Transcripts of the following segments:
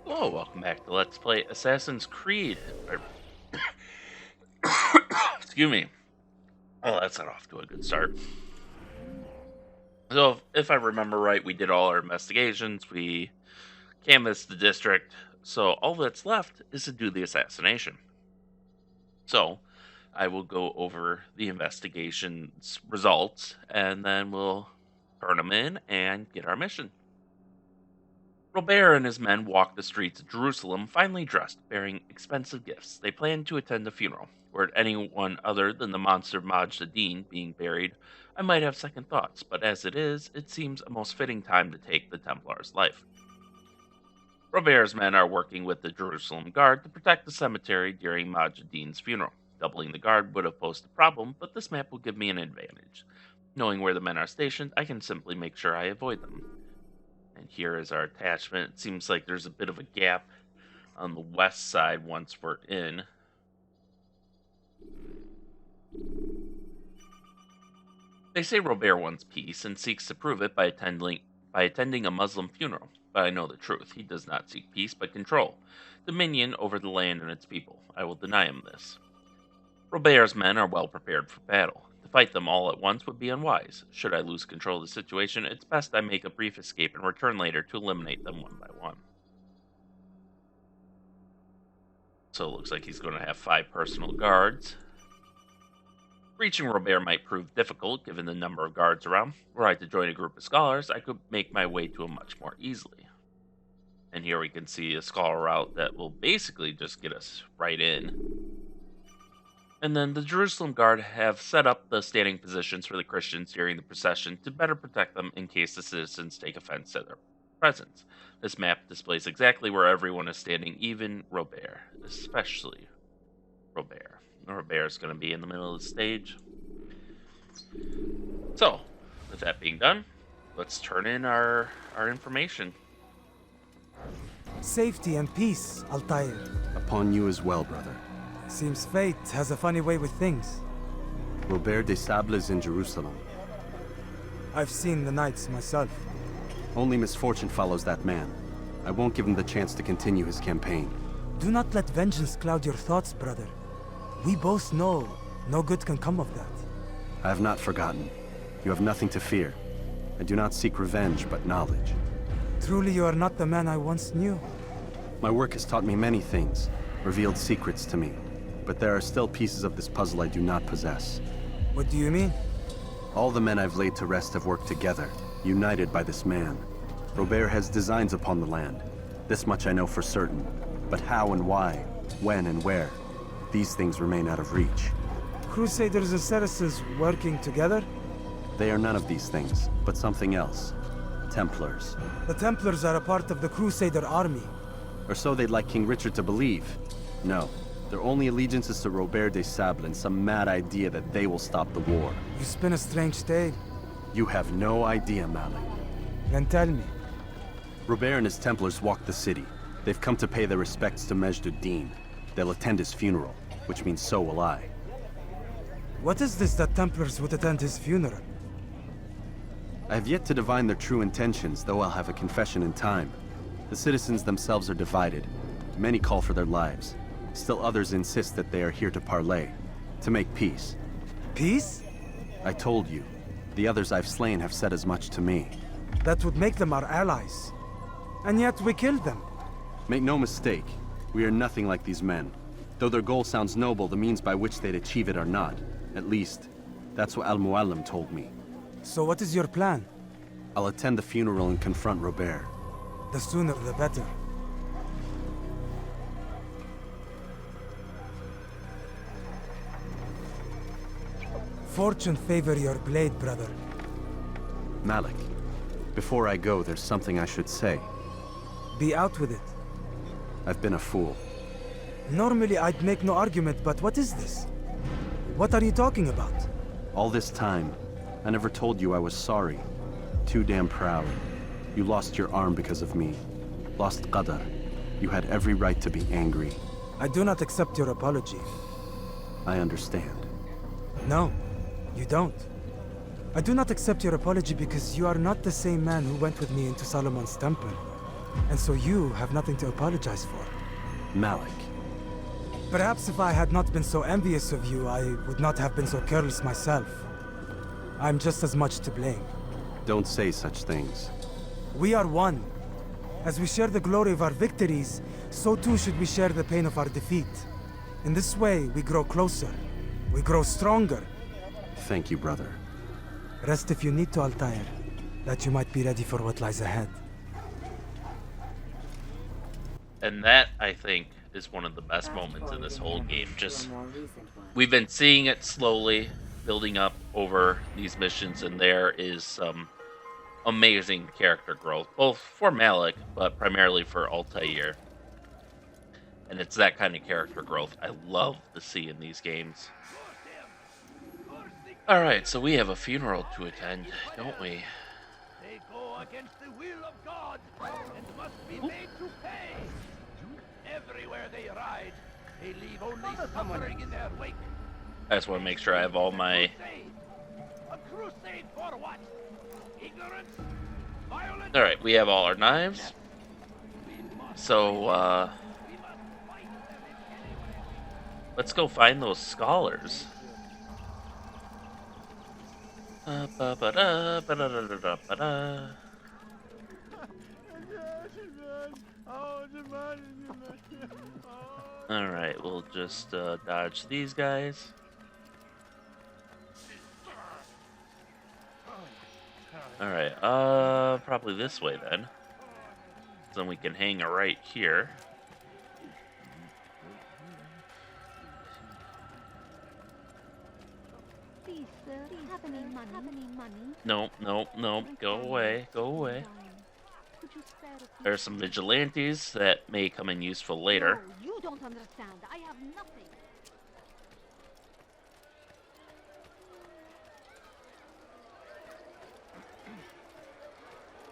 Oh, welcome back to Let's Play Assassin's Creed. Excuse me. Oh, that's not off to a good start. So, if I remember right, we did all our investigations, we canvassed the district, so all that's left is to do the assassination. So, I will go over the investigation's results, and then we'll turn them in and get our mission. Robert and his men walked the streets of Jerusalem, finely dressed, bearing expensive gifts. They planned to attend the funeral. Were it anyone other than the monster Majd Addin being buried, I might have second thoughts, but as it is, it seems a most fitting time to take the Templars' life. Robert's men are working with the Jerusalem Guard to protect the cemetery during Majd Addin's funeral. Doubling the guard would have posed a problem, but this map will give me an advantage. Knowing where the men are stationed, I can simply make sure I avoid them. And here is our attachment. It seems like there's a bit of a gap on the west side once we're in. They say Robert wants peace and seeks to prove it by attending a Muslim funeral. But I know the truth. He does not seek peace, but control. Dominion over the land and its people. I will deny him this. Robert's men are well prepared for battle. To fight them all at once would be unwise. Should I lose control of the situation, it's best I make a brief escape and return later to eliminate them one by one. So it looks like he's going to have 5 personal guards. Reaching Robert might prove difficult given the number of guards around. Were I to join a group of scholars, I could make my way to him much more easily. And here we can see a scholar route that will basically just get us right in. And then the Jerusalem Guard have set up the standing positions for the Christians during the procession to better protect them in case the citizens take offense at their presence. This map displays exactly where everyone is standing, even Robert, especially Robert. Robert's going to be in the middle of the stage. So, with that being done, let's turn in our information. Safety and peace, Altair. Upon you as well, brother. Seems fate has a funny way with things. Robert de Sable is in Jerusalem. I've seen the knights myself. Only misfortune follows that man. I won't give him the chance to continue his campaign. Do not let vengeance cloud your thoughts, brother. We both know no good can come of that. I have not forgotten. You have nothing to fear. I do not seek revenge, but knowledge. Truly you are not the man I once knew. My work has taught me many things, revealed secrets to me. But there are still pieces of this puzzle I do not possess. What do you mean? All the men I've laid to rest have worked together, united by this man. Robert has designs upon the land. This much I know for certain. But how and why, when and where, these things remain out of reach. Crusaders and Saracens working together? They are none of these things, but something else. Templars. The Templars are a part of the Crusader army. Or so they'd like King Richard to believe. No. Their only allegiance is to Robert de Sable and some mad idea that they will stop the war. You spin a strange tale. You have no idea, Malik. Then tell me. Robert and his Templars walk the city. They've come to pay their respects to Majd Addin. They'll attend his funeral, which means so will I. What is this that Templars would attend his funeral? I have yet to divine their true intentions, though I'll have a confession in time. The citizens themselves are divided. Many call for their lives. Still others insist that they are here to parley, to make peace. Peace? I told you. The others I've slain have said as much to me. That would make them our allies. And yet we killed them. Make no mistake, we are nothing like these men. Though their goal sounds noble, the means by which they'd achieve it are not. At least, that's what Al-Muallim told me. So what is your plan? I'll attend the funeral and confront Robert. The sooner the better. Fortune favor your blade, brother. Malik, before I go, there's something I should say. Be out with it. I've been a fool. Normally I'd make no argument, but what is this? What are you talking about? All this time, I never told you I was sorry. Too damn proud. You lost your arm because of me. Lost Qadar. You had every right to be angry. I do not accept your apology. I understand. No, you don't. I do not accept your apology because you are not the same man who went with me into Solomon's temple. And so you have nothing to apologize for. Malik. Perhaps if I had not been so envious of you, I would not have been so careless myself. I'm just as much to blame. Don't say such things. We are one. As we share the glory of our victories, so too should we share the pain of our defeat. In this way, we grow closer. We grow stronger. Thank you, brother. Rest if you need to, Altair, that you might be ready for what lies ahead. And that, I think, is one of the best moments in this whole game. Just, we've been seeing it slowly building up over these missions, and there is some amazing character growth, both for Malik, but primarily for Altair. And it's that kind of character growth I love to see in these games. Alright, so we have a funeral to attend, don't we? They go against the will of God and must be made to pay. Everywhere they ride, they leave only suffering in their wake. I just want to make sure I have all my... A crusade for what? Ignorance? Violence? Alright, we have all our knives. So, let's go find those scholars. Alright, we'll just dodge these guys. Alright, probably this way then. Then we can hang right here. Please, sir, do you have any money? Nope, nope, nope. Go away, go away. Could you spare a few? There's some vigilantes that may come in useful later. No, you don't understand. I have nothing.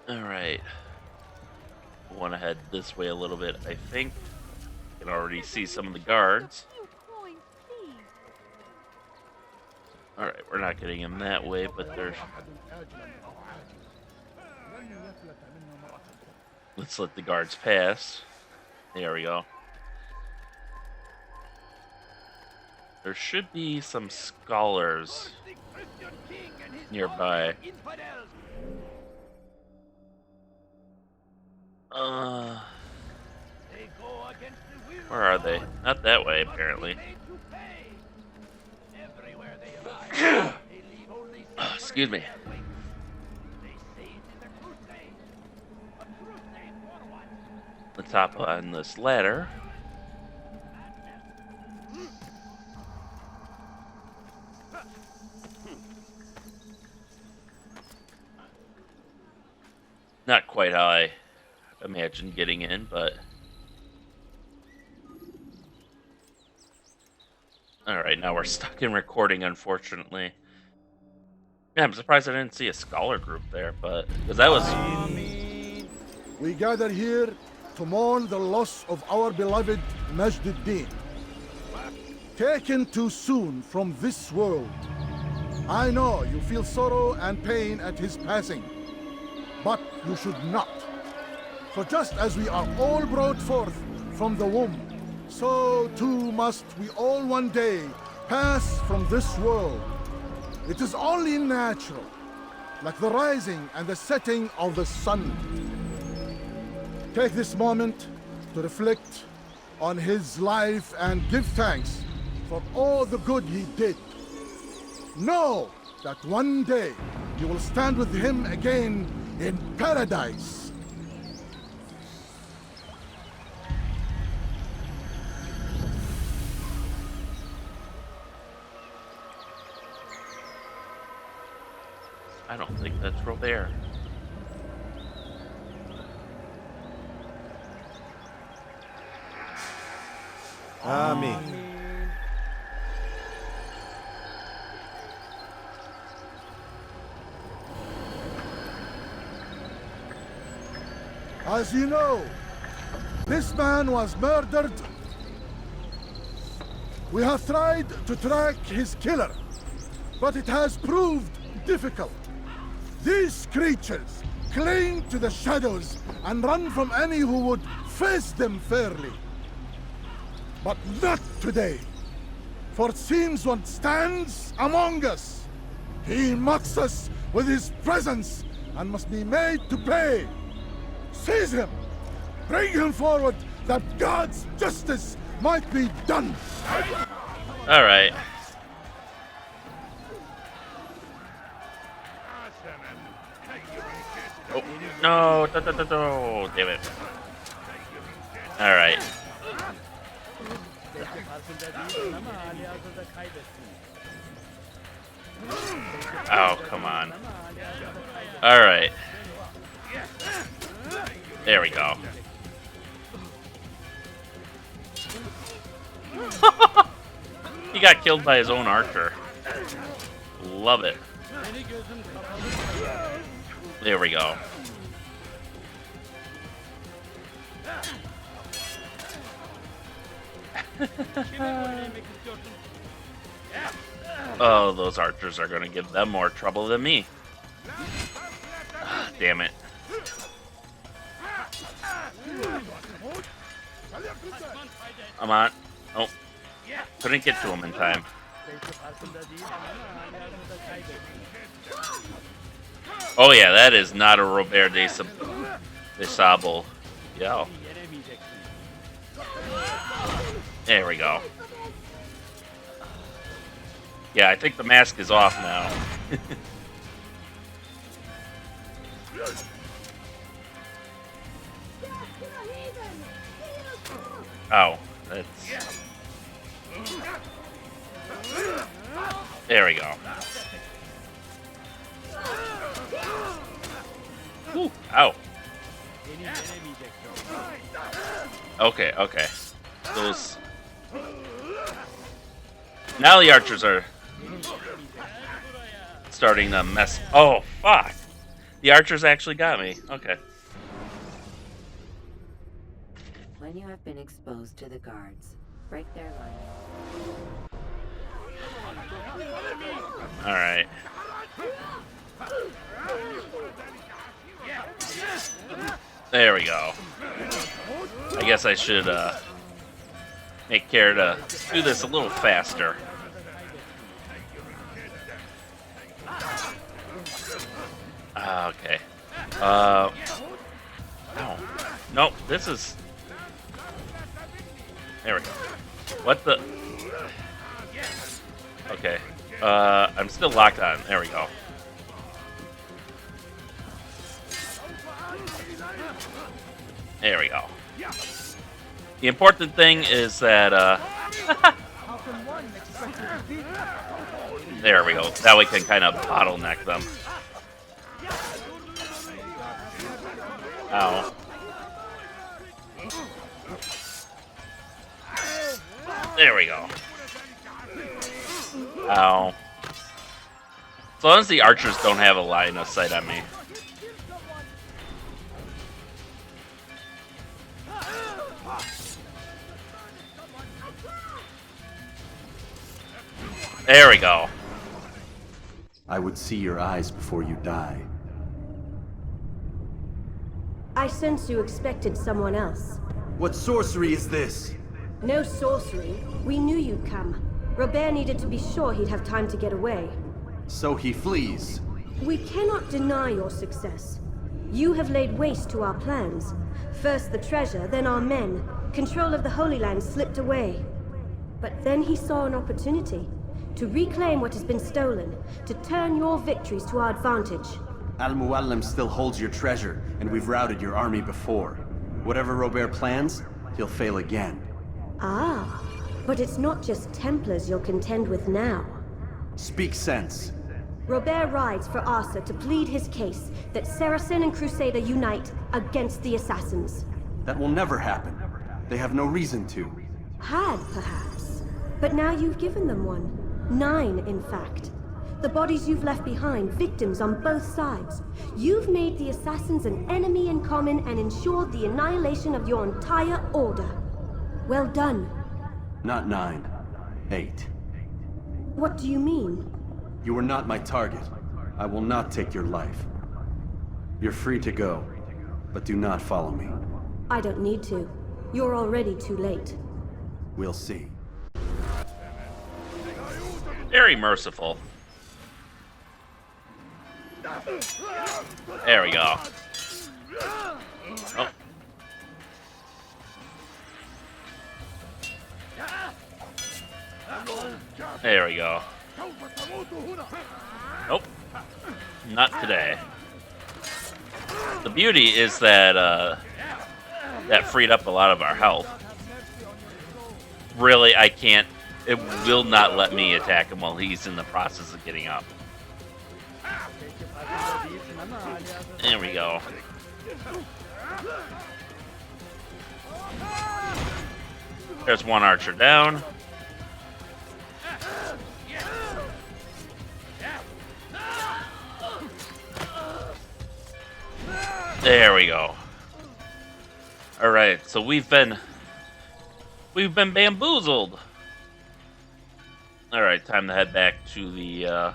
Alright. Want to head this way a little bit, I think. You can already see some of the guards. A few coins, please. Alright, we're not getting him that way, but there's... Let's let the guards pass. There we go. There should be some scholars nearby. Where are they? Not that way, apparently. Excuse me. Let's hop on this ladder. Not quite how I imagined getting in, but... Alright, now we're stuck in recording, unfortunately. Yeah, I'm surprised I didn't see a scholar group there, but... Because that was... We gather here to mourn the loss of our beloved Majd Addin. Taken too soon from this world. I know you feel sorrow and pain at his passing, but you should not. For just as we are all brought forth from the womb, so too must we all one day pass from this world. It is only natural, like the rising and the setting of the sun. Take this moment to reflect on his life and give thanks for all the good he did. Know that one day you will stand with him again in paradise. I don't think that's Robert. Amen. As you know, this man was murdered. We have tried to track his killer, but it has proved difficult. These creatures cling to the shadows and run from any who would face them fairly. But not today. For since one stands among us, he mocks us with his presence and must be made to pay. Seize him! Bring him forward that God's justice might be done! Alright. Oh, no, damn it. Alright. Oh, come on. Alright. There we go. He got killed by his own archer. Love it. There we go. Oh, those archers are going to give them more trouble than me. Damn it. Come on. Oh. Couldn't get to him in time. Oh yeah, that is not a Robert de Sable. Yeah. There we go. Yeah, I think the mask is off now. Oh, that's... There we go. Whew. Ow. Okay, okay. Those... Now the archers are starting to mess... Oh, fuck! The archers actually got me. Okay. When you have been exposed to the guards, break their line. Alright. There we go. I guess I should make care to do this a little faster. Okay. Ow. Nope, this is... There we go. What the... Okay. I'm still locked on. There we go. There we go. The important thing is that, there we go. That way we can kind of bottleneck them. Ow. There we go. Ow. As long as the archers don't have a line of sight on me. There we go. I would see your eyes before you die. I sense you expected someone else. What sorcery is this? No sorcery. We knew you'd come. Robert needed to be sure he'd have time to get away. So he flees. We cannot deny your success. You have laid waste to our plans. First the treasure, then our men. Control of the Holy Land slipped away. But then he saw an opportunity to reclaim what has been stolen, to turn your victories to our advantage. Al-Muallim still holds your treasure, and we've routed your army before. Whatever Robert plans, he'll fail again. Ah, but it's not just Templars you'll contend with now. Speak sense. Robert rides for Asa to plead his case that Saracen and Crusader unite against the Assassins. That will never happen. They have no reason to. Had, perhaps. But now you've given them one. 9, in fact. The bodies you've left behind, victims on both sides. You've made the Assassins an enemy in common and ensured the annihilation of your entire order. Well done. Not 9. 8. What do you mean? You are not my target. I will not take your life. You're free to go, but do not follow me. I don't need to. You're already too late. We'll see. Very merciful. There we go. Oh. There we go. Nope. Not today. The beauty is that that freed up a lot of our health. Really, I can't. It will not let me attack him while he's in the process of getting up. There we go. There's one archer down. There we go. All right, so we've been bamboozled. All right, time to head back to the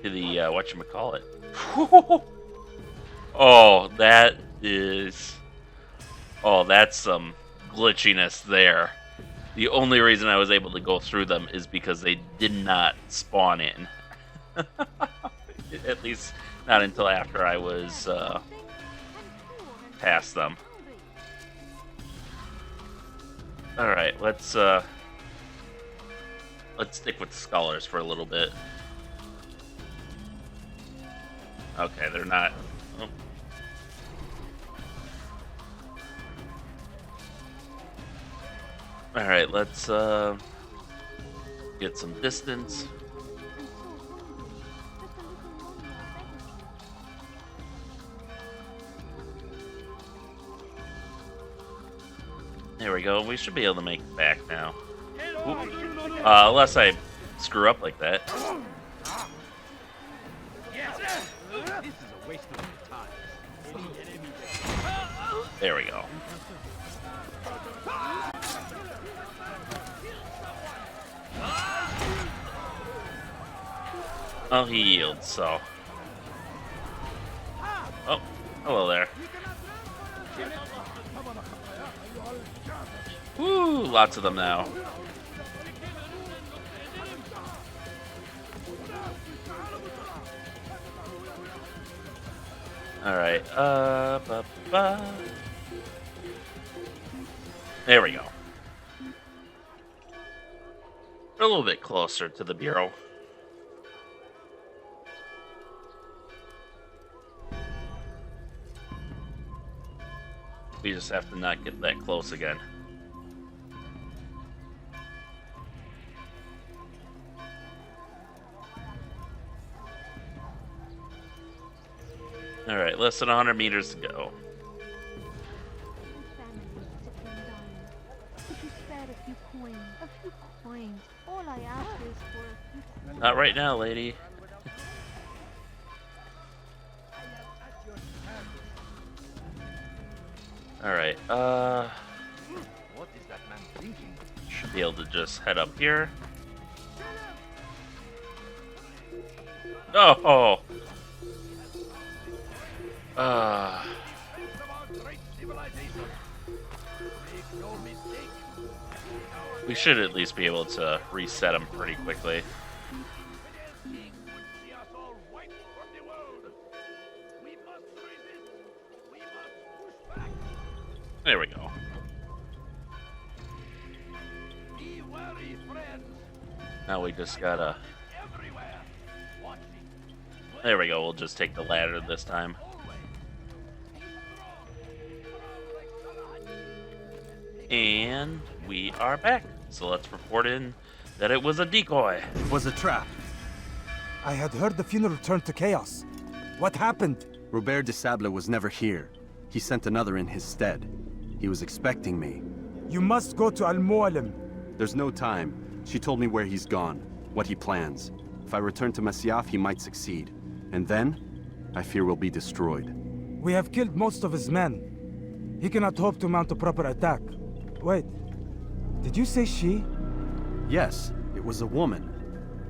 whatchamacallit. Oh, that is. Oh, that's some glitchiness there. The only reason I was able to go through them is because they did not spawn in. At least not until after I was past them. All right, let's stick with the scholars for a little bit. Okay, they're not. Oh. All right, let's get some distance. There we go. We should be able to make it back now. Unless I screw up like that. There we go. Oh, he yields, so. Oh, hello there. Woo, lots of them now. All right. There we go. We're a little bit closer to the bureau. We just have to not get that close again. All right, less than 100 meters to go. Not right now, lady. All right. What is that man thinking? Should be able to just head up here. Oh. We should at least be able to reset them pretty quickly. There we go. Now we just gotta... There we go, we'll just take the ladder this time. And we are back. So let's report in that it was a decoy. It was a trap. I had heard the funeral turned to chaos. What happened? Robert de Sable was never here. He sent another in his stead. He was expecting me. You must go to Al-Mu'alim. There's no time. She told me where he's gone, what he plans. If I return to Masyaf, he might succeed. And then, I fear we'll be destroyed. We have killed most of his men. He cannot hope to mount a proper attack. Wait, did you say she? Yes, it was a woman.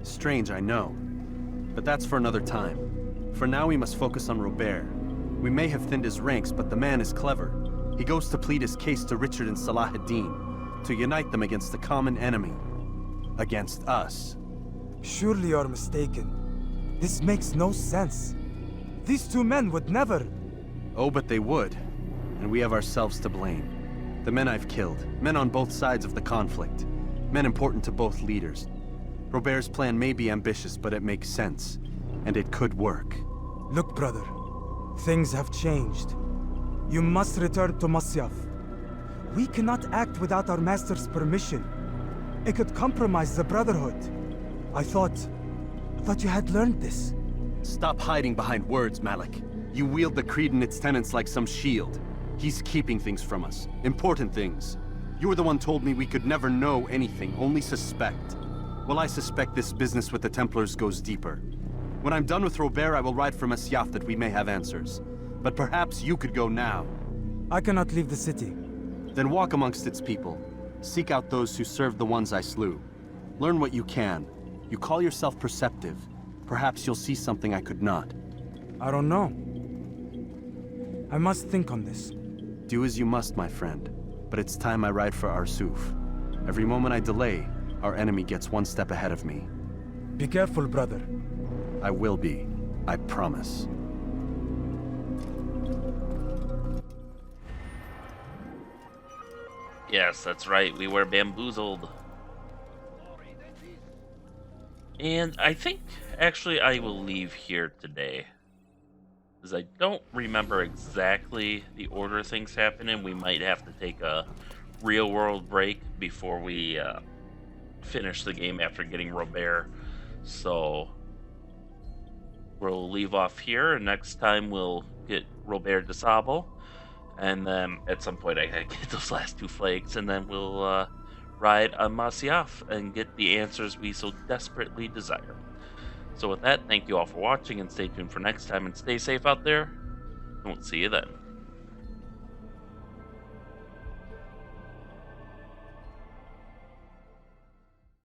Strange, I know. But that's for another time. For now, we must focus on Robert. We may have thinned his ranks, but the man is clever. He goes to plead his case to Richard and Salah ad-Din, to unite them against the common enemy. Against us. Surely you're mistaken. This makes no sense. These two men would never... Oh, but they would. And we have ourselves to blame. The men I've killed, men on both sides of the conflict, men important to both leaders. Robert's plan may be ambitious, but it makes sense. And it could work. Look, brother. Things have changed. You must return to Masyaf. We cannot act without our master's permission. It could compromise the Brotherhood. I thought you had learned this. Stop hiding behind words, Malik. You wield the creed and its tenets like some shield. He's keeping things from us. Important things. You were the one told me we could never know anything, only suspect. Well, I suspect this business with the Templars goes deeper. When I'm done with Robert, I will ride for Masyaf that we may have answers. But perhaps you could go now. I cannot leave the city. Then walk amongst its people. Seek out those who served the ones I slew. Learn what you can. You call yourself perceptive. Perhaps you'll see something I could not. I don't know. I must think on this. Do as you must, my friend. But it's time I ride for Arsuf. Every moment I delay, our enemy gets one step ahead of me. Be careful, brother. I will be. I promise. Yes, that's right. We were bamboozled. And I think, actually, I will leave here today. Because I don't remember exactly the order things happen in. We might have to take a real-world break before we finish the game after getting Robert. So, we'll leave off here, and next time we'll get Robert de Sable. And then at some point I gotta get those last two flags, and then we'll ride on Masyaf and get the answers we so desperately desire. So with that, thank you all for watching, and stay tuned for next time, and stay safe out there, and we'll see you then.